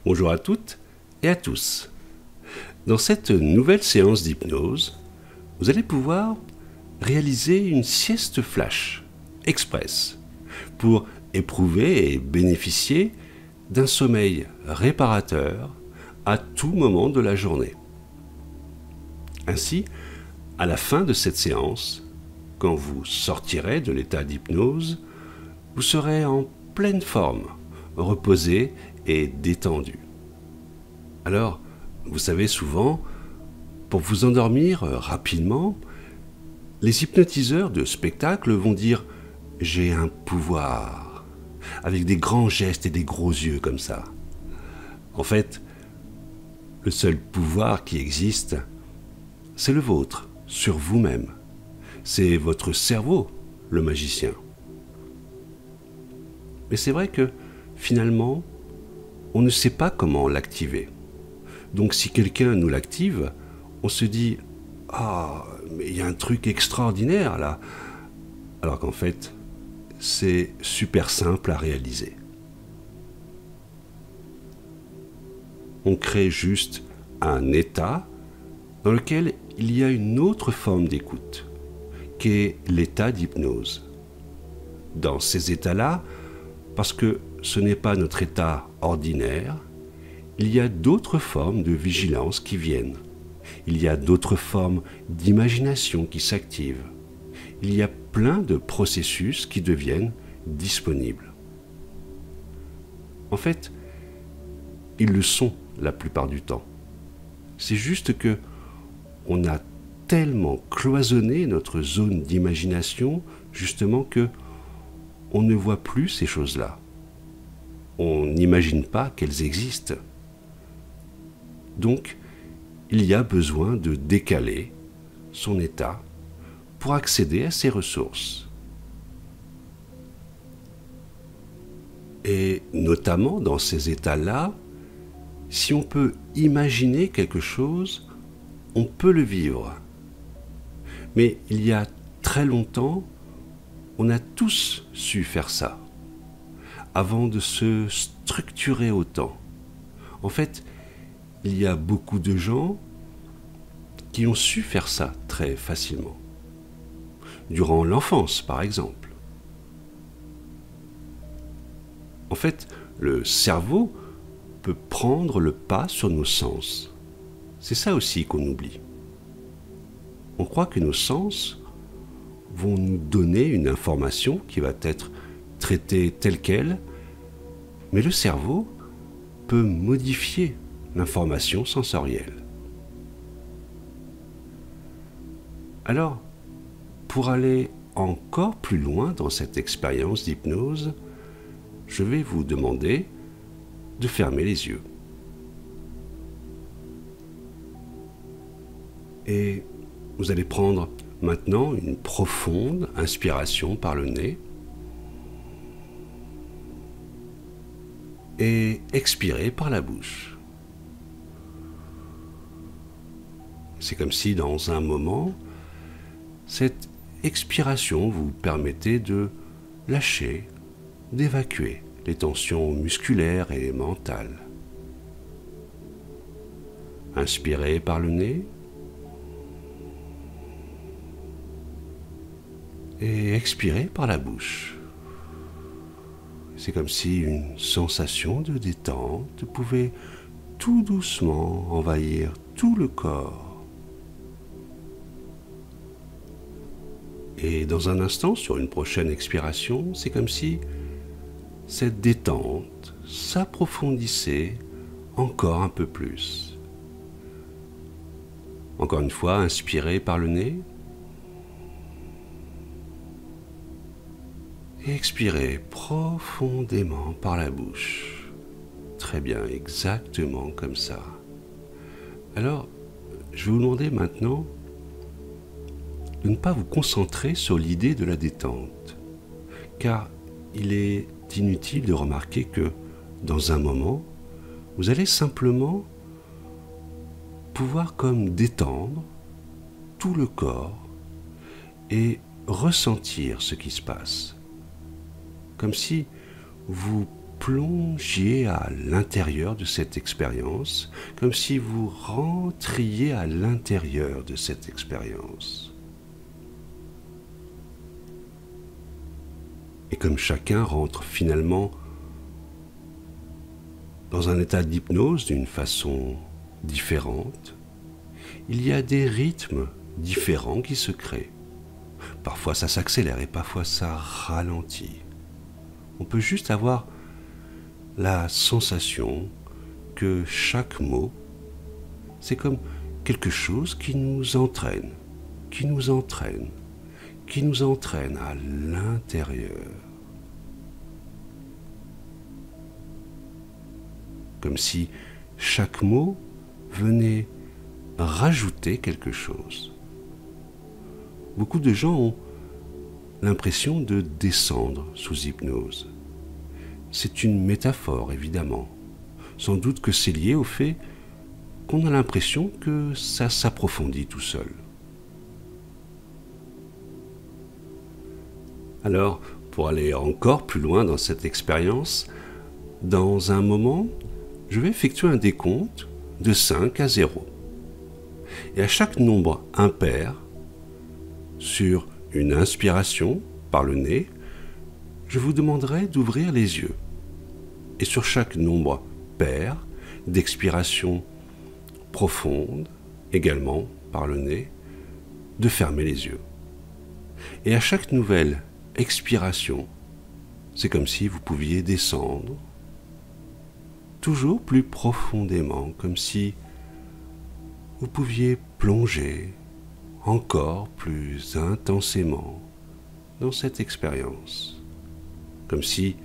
Bonjour à toutes et à tous. Dans cette nouvelle séance d'hypnose, vous allez pouvoir réaliser une sieste flash, express, pour éprouver et bénéficier d'un sommeil réparateur à tout moment de la journée. Ainsi, à la fin de cette séance, quand vous sortirez de l'état d'hypnose, vous serez en pleine forme, reposé et détendu. Alors, vous savez souvent, pour vous endormir rapidement, les hypnotiseurs de spectacle vont dire « j'ai un pouvoir », avec des grands gestes et des gros yeux comme ça. En fait, le seul pouvoir qui existe, c'est le vôtre, sur vous-même. C'est votre cerveau, le magicien. Mais c'est vrai que, finalement, on ne sait pas comment l'activer. Donc si quelqu'un nous l'active, on se dit « Ah, mais il y a un truc extraordinaire là !» Alors qu'en fait, c'est super simple à réaliser. On crée juste un état dans lequel il y a une autre forme d'écoute, qui est l'état d'hypnose. Dans ces états-là, parce que ce n'est pas notre état ordinaire, il y a d'autres formes de vigilance qui viennent. Il y a d'autres formes d'imagination qui s'activent. Il y a plein de processus qui deviennent disponibles. En fait, ils le sont la plupart du temps. C'est juste que on a tellement cloisonné notre zone d'imagination, justement, que on ne voit plus ces choses-là. On n'imagine pas qu'elles existent. Donc, il y a besoin de décaler son état pour accéder à ces ressources. Et notamment dans ces états-là, si on peut imaginer quelque chose, on peut le vivre. Mais il y a très longtemps, on a tous su faire ça, avant de se structurer autant. En fait, il y a beaucoup de gens qui ont su faire ça très facilement. Durant l'enfance, par exemple. En fait, le cerveau peut prendre le pas sur nos sens. C'est ça aussi qu'on oublie. On croit que nos sens vont nous donner une information qui va être traitée telle qu'elle, mais le cerveau peut modifier l'information sensorielle. Alors, pour aller encore plus loin dans cette expérience d'hypnose, je vais vous demander de fermer les yeux. Et vous allez prendre maintenant une profonde inspiration par le nez et expirer par la bouche. C'est comme si dans un moment, cette expiration vous permettait de lâcher, d'évacuer les tensions musculaires et mentales. Inspirez par le nez et expirez par la bouche. C'est comme si une sensation de détente pouvait tout doucement envahir tout le corps. Et dans un instant, sur une prochaine expiration, c'est comme si cette détente s'approfondissait encore un peu plus. Encore une fois, inspirez par le nez et expirez profondément par la bouche. Très bien, exactement comme ça. Alors, je vais vous demander maintenant de ne pas vous concentrer sur l'idée de la détente, car il est inutile de remarquer que, dans un moment, vous allez simplement pouvoir comme détendre tout le corps et ressentir ce qui se passe, comme si vous plongiez à l'intérieur de cette expérience, comme si vous rentriez à l'intérieur de cette expérience. Et comme chacun rentre finalement dans un état d'hypnose d'une façon différente, il y a des rythmes différents qui se créent. Parfois ça s'accélère et parfois ça ralentit. On peut juste avoir la sensation que chaque mot, c'est comme quelque chose qui nous entraîne, qui nous entraîne, qui nous entraîne à l'intérieur. Comme si chaque mot venait rajouter quelque chose. Beaucoup de gens ont l'impression de descendre sous hypnose. C'est une métaphore, évidemment. Sans doute que c'est lié au fait qu'on a l'impression que ça s'approfondit tout seul. Alors, pour aller encore plus loin dans cette expérience, dans un moment, je vais effectuer un décompte de 5 à 0. Et à chaque nombre impair, sur une inspiration par le nez, je vous demanderai d'ouvrir les yeux. Et sur chaque nombre pair d'expiration profonde, également par le nez, de fermer les yeux. Et à chaque nouvelle expiration, c'est comme si vous pouviez descendre toujours plus profondément, comme si vous pouviez plonger encore plus intensément dans cette expérience, comme si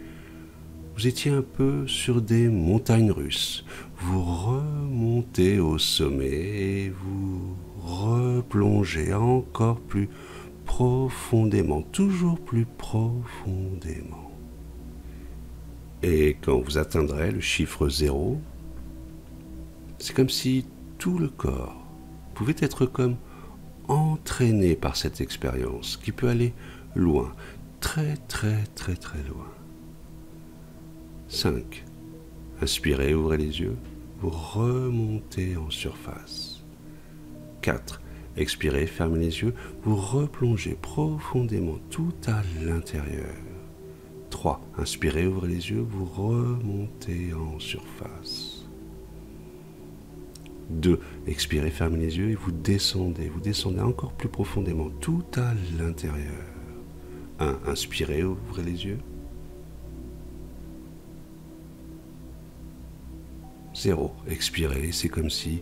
vous étiez un peu sur des montagnes russes. Vous remontez au sommet et vous replongez encore plus profondément, toujours plus profondément. Et quand vous atteindrez le chiffre 0, c'est comme si tout le corps pouvait être comme entraîné par cette expérience qui peut aller loin, très très très très loin. 5. Inspirez, ouvrez les yeux, vous remontez en surface. 4. Expirez, fermez les yeux, vous replongez profondément tout à l'intérieur. 3. Inspirez, ouvrez les yeux, vous remontez en surface. 2. Expirez, fermez les yeux et vous descendez encore plus profondément tout à l'intérieur. 1. Inspirez, ouvrez les yeux. 0. Expirez, c'est comme si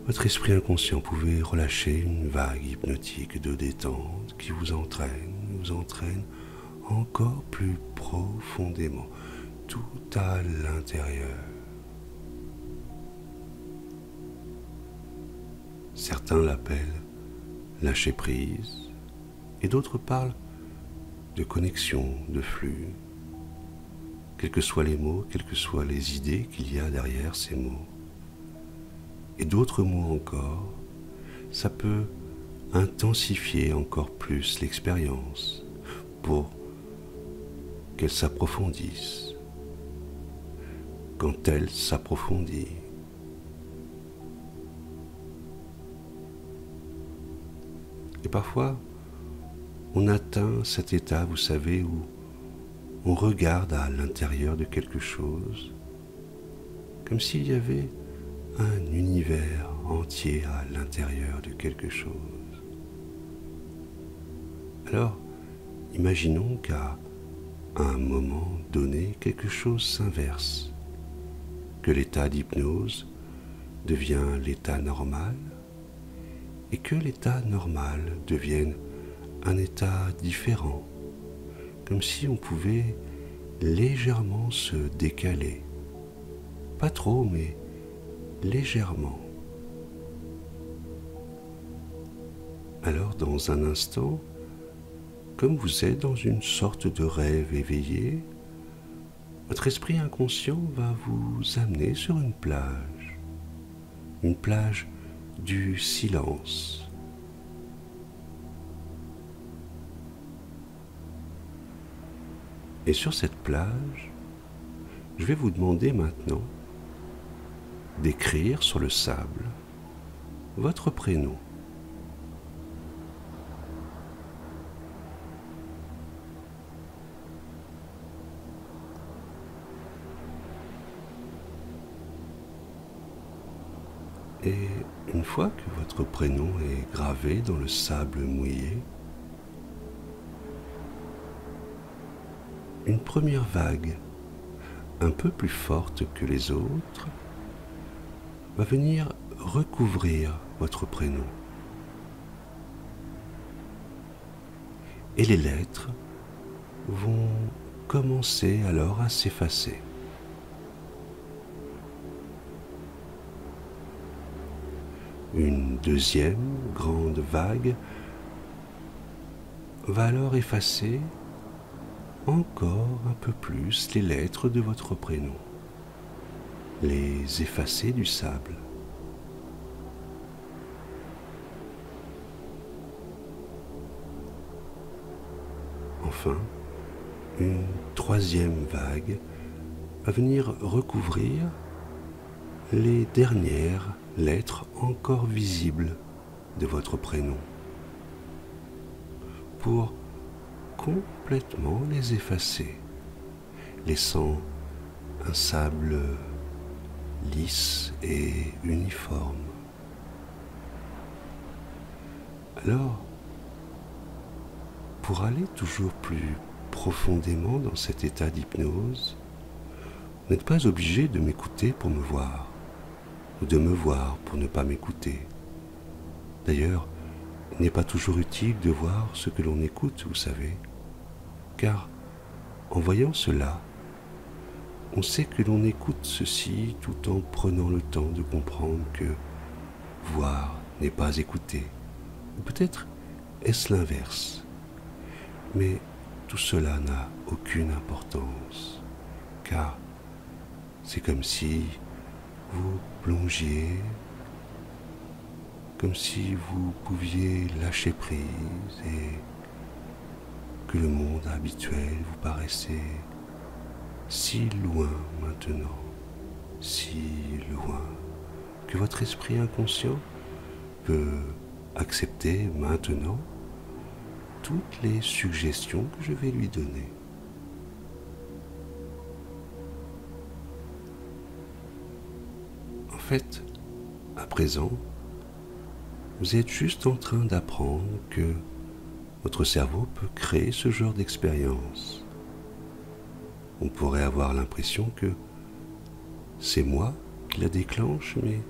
votre esprit inconscient pouvait relâcher une vague hypnotique de détente qui vous entraîne encore plus profondément tout à l'intérieur. Certains l'appellent lâcher prise et d'autres parlent de connexion, de flux. Quels que soient les mots, quelles que soient les idées qu'il y a derrière ces mots. Et d'autres mots encore, ça peut intensifier encore plus l'expérience pour qu'elle s'approfondisse. Quand elle s'approfondit, et parfois, on atteint cet état, vous savez, où on regarde à l'intérieur de quelque chose, comme s'il y avait un univers entier à l'intérieur de quelque chose. Alors, imaginons qu'à un moment donné, quelque chose s'inverse, que l'état d'hypnose devient l'état normal, et que l'état normal devienne un état différent, comme si on pouvait légèrement se décaler. Pas trop, mais légèrement. Alors, dans un instant, comme vous êtes dans une sorte de rêve éveillé, votre esprit inconscient va vous amener sur une plage du silence. Et sur cette plage, je vais vous demander maintenant d'écrire sur le sable votre prénom. Et une fois que votre prénom est gravé dans le sable mouillé, une première vague, un peu plus forte que les autres, va venir recouvrir votre prénom. Et les lettres vont commencer alors à s'effacer. Une deuxième grande vague va alors effacer encore un peu plus les lettres de votre prénom, les effacer du sable. Enfin, une troisième vague va venir recouvrir les dernières lettres encore visibles de votre prénom pour complètement les effacer, laissant un sable lisse et uniforme. Alors, pour aller toujours plus profondément dans cet état d'hypnose, vous n'êtes pas obligé de m'écouter pour me voir, ou de me voir pour ne pas m'écouter. D'ailleurs, il n'est pas toujours utile de voir ce que l'on écoute, vous savez, car en voyant cela, on sait que l'on écoute ceci tout en prenant le temps de comprendre que voir n'est pas écouter. Ou peut-être est-ce l'inverse. Mais tout cela n'a aucune importance, car c'est comme si vous plongiez, comme si vous pouviez lâcher prise et que le monde habituel vous paraissait si loin maintenant, si loin, que votre esprit inconscient peut accepter maintenant toutes les suggestions que je vais lui donner. En fait, à présent, vous êtes juste en train d'apprendre que votre cerveau peut créer ce genre d'expérience. On pourrait avoir l'impression que c'est moi qui la déclenche, mais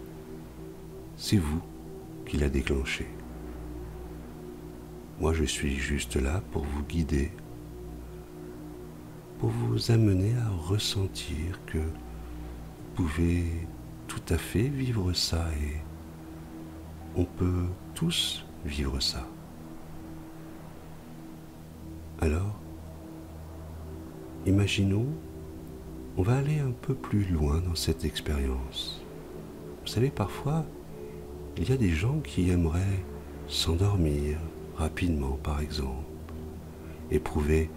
c'est vous qui la déclenchez. Moi, je suis juste là pour vous guider, pour vous amener à ressentir que vous pouvez tout à fait vivre ça et on peut tous vivre ça. Alors, imaginons, on va aller un peu plus loin dans cette expérience. Vous savez, parfois, il y a des gens qui aimeraient s'endormir rapidement, par exemple, éprouver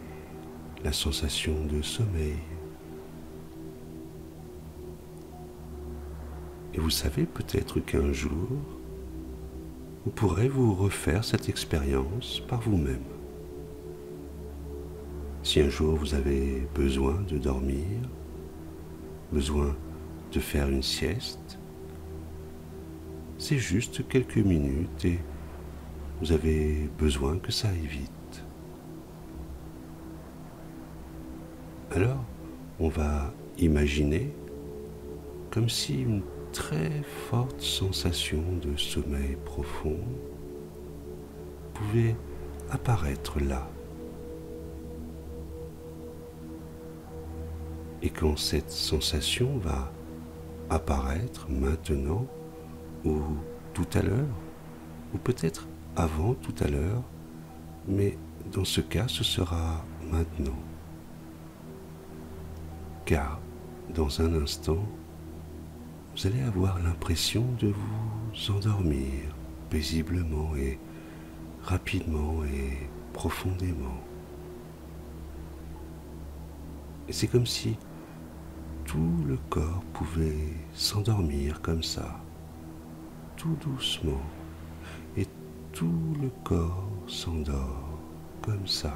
la sensation de sommeil. Et vous savez peut-être qu'un jour, vous pourrez vous refaire cette expérience par vous-même. Si un jour vous avez besoin de dormir, besoin de faire une sieste, c'est juste quelques minutes et vous avez besoin que ça aille vite. Alors, on va imaginer comme si une très forte sensation de sommeil profond pouvait apparaître là. Et quand cette sensation va apparaître maintenant ou tout à l'heure, ou peut-être avant tout à l'heure, mais dans ce cas ce sera maintenant. Car dans un instant, vous allez avoir l'impression de vous endormir paisiblement et rapidement et profondément. Et c'est comme si tout le corps pouvait s'endormir comme ça, tout doucement, et tout le corps s'endort comme ça.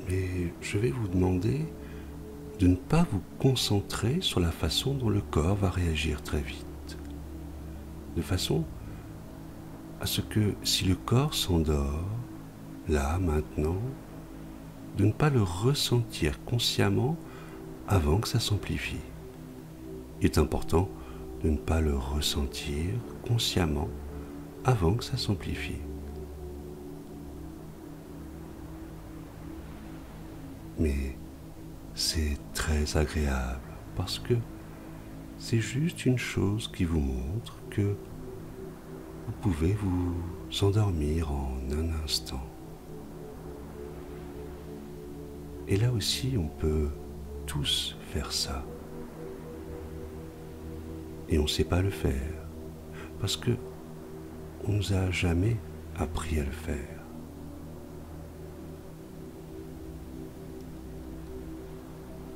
Mais je vais vous demander de ne pas vous concentrer sur la façon dont le corps va réagir très vite, de façon à ce que si le corps s'endort, là, maintenant, de ne pas le ressentir consciemment avant que ça s'amplifie. Il est important de ne pas le ressentir consciemment avant que ça s'amplifie. Mais c'est très agréable parce que c'est juste une chose qui vous montre que vous pouvez vous endormir en un instant. Et là aussi, on peut tous faire ça. Et on ne sait pas le faire parce que on nous a jamais appris à le faire.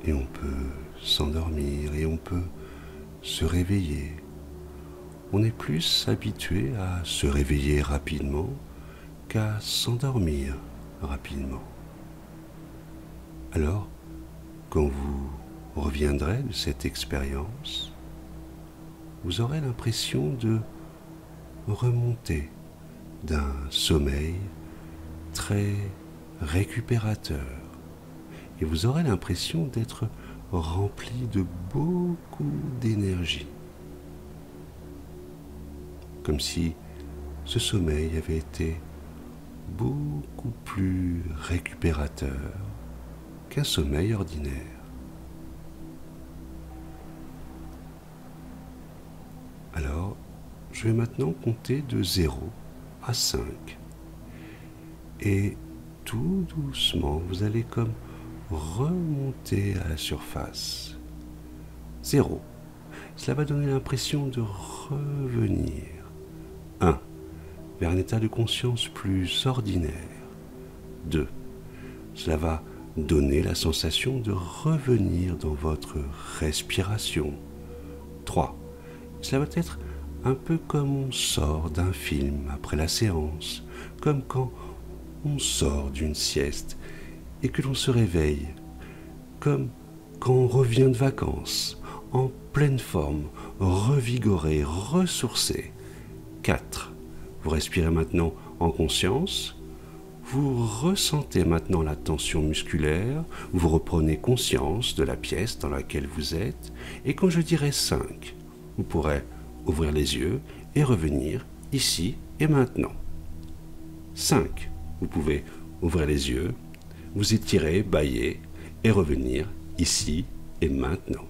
Et on peut s'endormir et on peut se réveiller. On est plus habitué à se réveiller rapidement qu'à s'endormir rapidement. Alors, quand vous reviendrez de cette expérience, vous aurez l'impression de remonter d'un sommeil très récupérateur. Et vous aurez l'impression d'être rempli de beaucoup d'énergie. Comme si ce sommeil avait été beaucoup plus récupérateur qu'un sommeil ordinaire. Alors, je vais maintenant compter de 0 à 5. Et tout doucement, vous allez comme remonter à la surface. 0. Cela va donner l'impression de revenir. 1. Vers un état de conscience plus ordinaire. 2. Cela va donner la sensation de revenir dans votre respiration. 3. Cela va être un peu comme on sort d'un film après la séance, comme quand on sort d'une sieste et que l'on se réveille, comme quand on revient de vacances, en pleine forme, revigoré, ressourcé. 4. Vous respirez maintenant en conscience. Vous ressentez maintenant la tension musculaire. Vous reprenez conscience de la pièce dans laquelle vous êtes. Et quand je dirai 5, vous pourrez ouvrir les yeux et revenir ici et maintenant. 5. Vous pouvez ouvrir les yeux, vous étirer, bâiller et revenir ici et maintenant.